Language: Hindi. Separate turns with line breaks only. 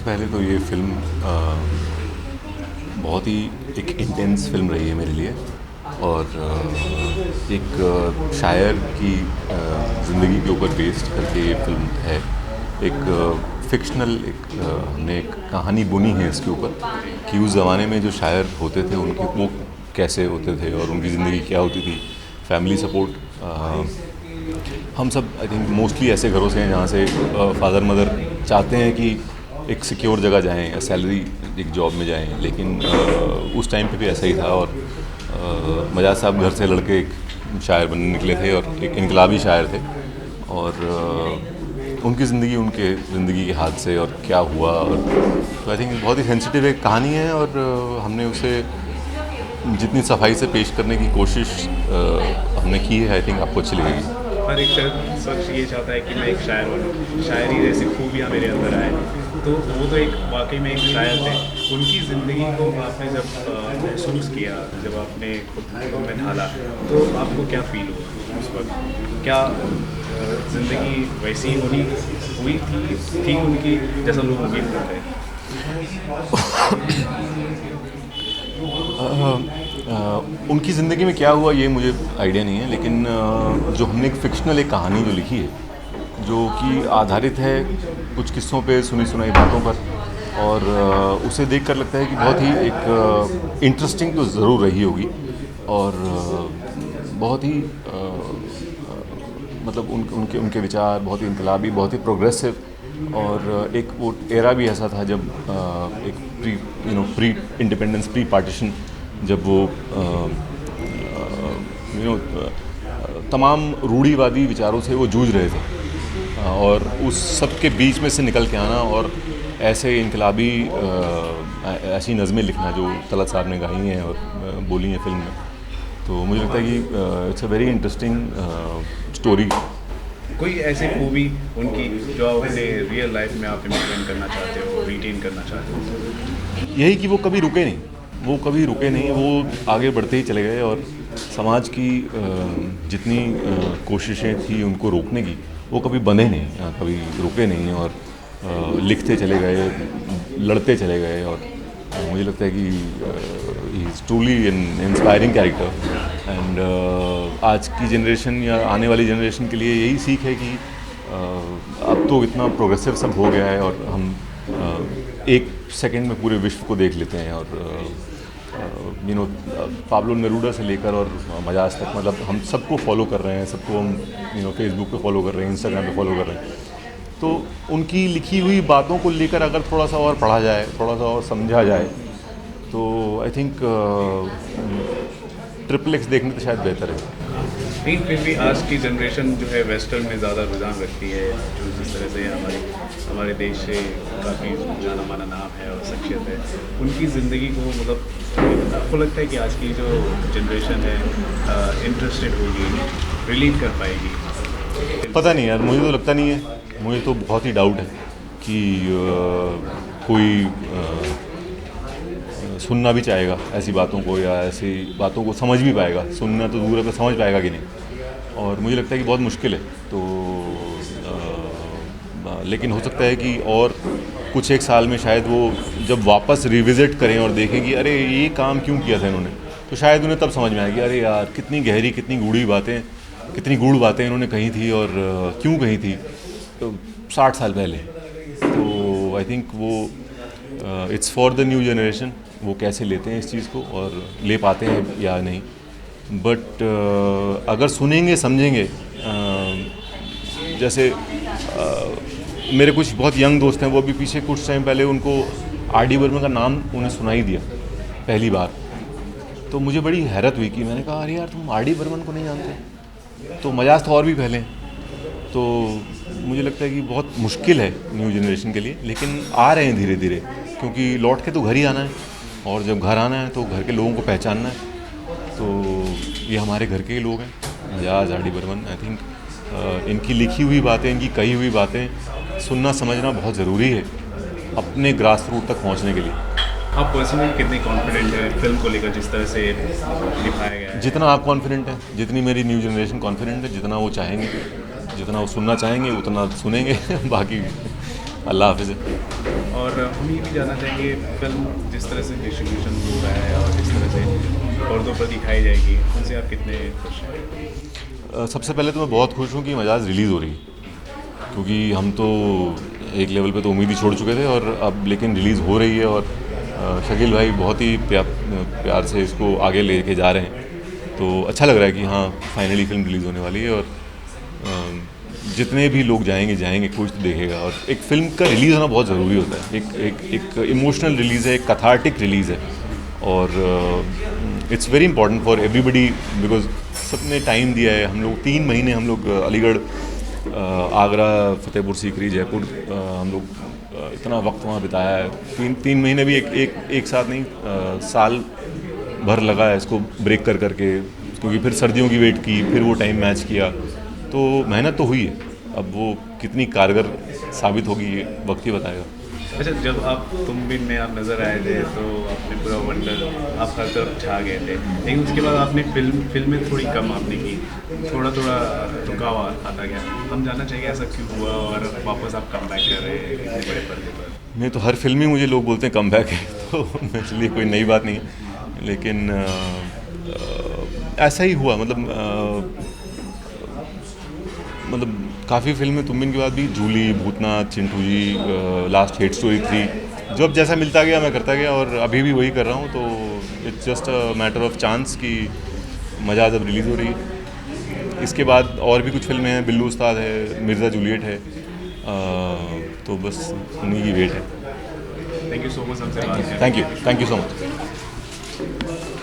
पहले तो ये फ़िल्म बहुत ही एक इंटेंस फ़िल्म रही है मेरे लिए। और एक शायर की ज़िंदगी के ऊपर बेस्ड करके ये फ़िल्म है। एक फ़िक्शनल हमने एक कहानी बुनी है इसके ऊपर कि उस ज़माने में जो शायर होते थे उनके वो कैसे होते थे और उनकी ज़िंदगी क्या होती थी। फैमिली सपोर्ट, हम सब आई थिंक मोस्टली ऐसे घरों से हैं जहाँ से फादर मदर चाहते हैं कि एक सिक्योर जगह जाएं या सैलरी एक जॉब में जाएं, लेकिन उस टाइम पे भी ऐसा ही था। और मजाज साहब घर से लड़के एक शायर बनने निकले थे और एक इनकलाबी शायर थे। और उनकी ज़िंदगी, उनके ज़िंदगी के हादसे और क्या हुआ। और तो आई थिंक बहुत ही सेंसिटिव एक कहानी है और हमने उसे जितनी सफाई से पेश करने की कोशिश हमने की है, आई थिंक आपको अच्छी लगेगी।
हर एक शख्स ये चाहता है कि मैं एक शायर बनूँ, शायरी जैसी खूबियाँ मेरे अंदर आए। तो वो तो एक वाकई में एक शायर थे। उनकी ज़िंदगी को आपने जब महसूस किया, जब आपने खुद में ढाला, तो आपको क्या फ़ील हुआ उस वक्त? क्या ज़िंदगी वैसी हुई थी उनकी जैसा लोग उम्मीद करते हैं?
उनकी ज़िंदगी में क्या हुआ ये मुझे आइडिया नहीं है, लेकिन जो हमने एक फ़िक्शनल एक कहानी जो लिखी है जो कि आधारित है कुछ किस्सों पे, सुनी सुनाई बातों पर। और उसे देख कर लगता है कि बहुत ही एक इंटरेस्टिंग तो ज़रूर रही होगी। और बहुत ही मतलब उनके उनके विचार बहुत ही इनकलाबी, बहुत ही प्रोग्रेसिव। और एक वो एरा भी ऐसा था जब एक प्री इंडिपेंडेंस, प्री पार्टीशन, जब वो तमाम रूढ़िवादी विचारों से वो जूझ रहे थे। और उस सब के बीच में से निकल के आना और ऐसे इनकलाबी ऐसी नज़में लिखना जो तलत साहब ने गाई हैं और बोली हैं फिल्म में। तो मुझे लगता है कि it's a very interesting story.
कोई ऐसी खूबी उनकी जो आप अपने रियल लाइफ में आप इम्प्लीमेंट करना चाहते हो, रिटेन करना चाहते हो?
यही कि वो कभी रुके नहीं, वो कभी रुके नहीं, वो आगे बढ़ते ही चले गए। और समाज की जितनी कोशिशें थी उनको रोकने की, वो कभी बंधे नहीं, कभी रुके नहीं। और लिखते चले गए, लड़ते चले गए। और मुझे लगता है कि he is truly N inspiring character. And आज की जनरेशन या आने वाली जनरेशन के लिए यही सीख है कि अब तो इतना प्रोग्रेसिव सब हो गया है और हम एक सेकंड में पूरे विश्व को देख लेते हैं। और पाब्लो नेरूडा से लेकर और मजाज तक, मतलब हम सबको फॉलो कर रहे हैं, सबको हम फेसबुक पे फॉलो कर रहे हैं, इंस्टाग्राम पे फॉलो कर रहे हैं। तो उनकी लिखी हुई बातों को लेकर अगर थोड़ा सा और पढ़ा जाए, थोड़ा सा और समझा जाए, तो आई थिंक ट्रिपल एक्स देखने तो शायद बेहतर है।
नहीं, फिर भी आज की जनरेशन जो है वेस्टर्न में ज़्यादा रुझान रखती है, जो जिस तरह से हमारे देश से काफ़ी जाना माना नाम है और शख्सियत है, उनकी ज़िंदगी को मतलब आपको लगता है कि आज की जो जनरेशन है इंटरेस्टेड होगी, रिलेट कर पाएगी?
पता नहीं यार, मुझे तो लगता नहीं है। मुझे तो बहुत ही डाउट है कि कोई सुनना भी चाहेगा ऐसी बातों को, या ऐसी बातों को समझ भी पाएगा। सुनना तो दूर है, पर समझ पाएगा कि नहीं। और मुझे लगता है कि बहुत मुश्किल है। तो लेकिन हो सकता है कि और कुछ एक साल में शायद वो जब वापस रिविज़िट करें और देखें कि अरे ये काम क्यों किया था इन्होंने, तो शायद उन्हें तब समझ में आएगी अरे यार कितनी गहरी, कितनी गूढ़ बातें इन्होंने कही थी और क्यों कही थी, तो 60 साल पहले। तो आई थिंक वो it's for the new generation, वो कैसे लेते हैं इस चीज़ को और ले पाते हैं या नहीं। बट अगर सुनेंगे, समझेंगे, जैसे मेरे कुछ बहुत यंग दोस्त हैं, वो भी पीछे कुछ टाइम पहले उनको आर.डी. बर्मन का नाम उन्हें सुनाई दिया पहली बार। तो मुझे बड़ी हैरत हुई कि मैंने कहा अरे यार तुम आर.डी. बर्मन को नहीं जानते, तो मजाज तो और भी पहले। तो मुझे लगता है कि बहुत मुश्किल है न्यू जनरेशन के लिए, लेकिन आ रहे हैं धीरे धीरे, क्योंकि लौट के तो घर ही आना है। और जब घर आना है तो घर के लोगों को पहचानना है। तो ये हमारे घर के ही लोग हैं, मजाज, आर.डी. बर्मन। आई थिंक इनकी लिखी हुई बातें, इनकी कही हुई बातें सुनना समझना बहुत ज़रूरी है अपने ग्रास रूट तक पहुंचने के लिए।
आप पर्सनली कितने कॉन्फिडेंट हैं फिल्म को लेकर, जिस तरह से दिखाया गया है?
जितना आप कॉन्फिडेंट हैं, जितनी मेरी न्यू जनरेशन कॉन्फिडेंट है, जितना वो चाहेंगे, जितना वो सुनना चाहेंगे उतना सुनेंगे बाकी अल्लाह हाफिज़।
और हम ये भी जानना चाहेंगे, फिल्म जिस तरह से डिस्ट्रीब्यूशन हो रहा है और जिस तरह से पर्दों पर दिखाई जाएगी, उनसे आप कितने खुश हैं?
सबसे पहले तो मैं बहुत खुश हूँ कि मजाज रिलीज़ हो रही है, क्योंकि हम तो एक लेवल पे तो उम्मीद ही छोड़ चुके थे, और अब लेकिन रिलीज़ हो रही है, और शकील भाई बहुत ही प्यार से इसको आगे लेके जा रहे हैं। तो अच्छा लग रहा है कि हाँ फाइनली फिल्म रिलीज़ होने वाली है, और जितने भी लोग जाएंगे कुछ तो देखेगा। और एक फिल्म का रिलीज़ होना बहुत ज़रूरी होता है, एक इमोशनल रिलीज़ है, एक कैथार्टिक रिलीज़ है, और it's very important for everybody, because सबने टाइम दिया है। हम लोग 3 महीने हम लोग अलीगढ़, आगरा, फतेहपुर सीकरी, जयपुर, हम लोग इतना वक्त वहाँ बिताया है। 3 महीने भी एक साथ नहीं, साल भर लगा है इसको ब्रेक कर करके, क्योंकि फिर सर्दियों की वेट की, फिर वो टाइम मैच किया, तो मेहनत तो हुई है। अब वो कितनी कारगर साबित होगी ये वक्त ही बताएगा।
अच्छा, जब आप तुम बिन में आप नज़र आए थे तो आपने पूरा वंडर, आप हर तरफ छा गए थे, लेकिन उसके बाद आपने फिल्म में थोड़ी कम आपने की, थोड़ा रुकाव आता गया। हम जानना चाहिए ऐसा क्यों हुआ, और वापस आप कम बैक कर रहे हैं इतने बड़े पर्दे पर?
मैं तो हर फिल्म में मुझे लोग बोलते हैं कम बैक है, तो मेरे लिए कोई नई बात नहीं है, लेकिन ऐसा ही हुआ। मतलब काफ़ी फिल्में तुम बिन के बाद भी, जूली, भूतनाथ, चिंटू जी, लास्ट हेट स्टोरी 3, जो अब जैसा मिलता गया मैं करता गया, और अभी भी वही कर रहा हूँ। तो it's just a matter of chance कि मजा जब रिलीज़ हो रही है। इसके बाद और भी कुछ फिल्में हैं, बिल्लू उस्ताद है, मिर्ज़ा जूलियट है, तो बस उन्हीं की वेट है।
थैंक यू सो मच हमसे बात करने के लिए।
Thank you so much.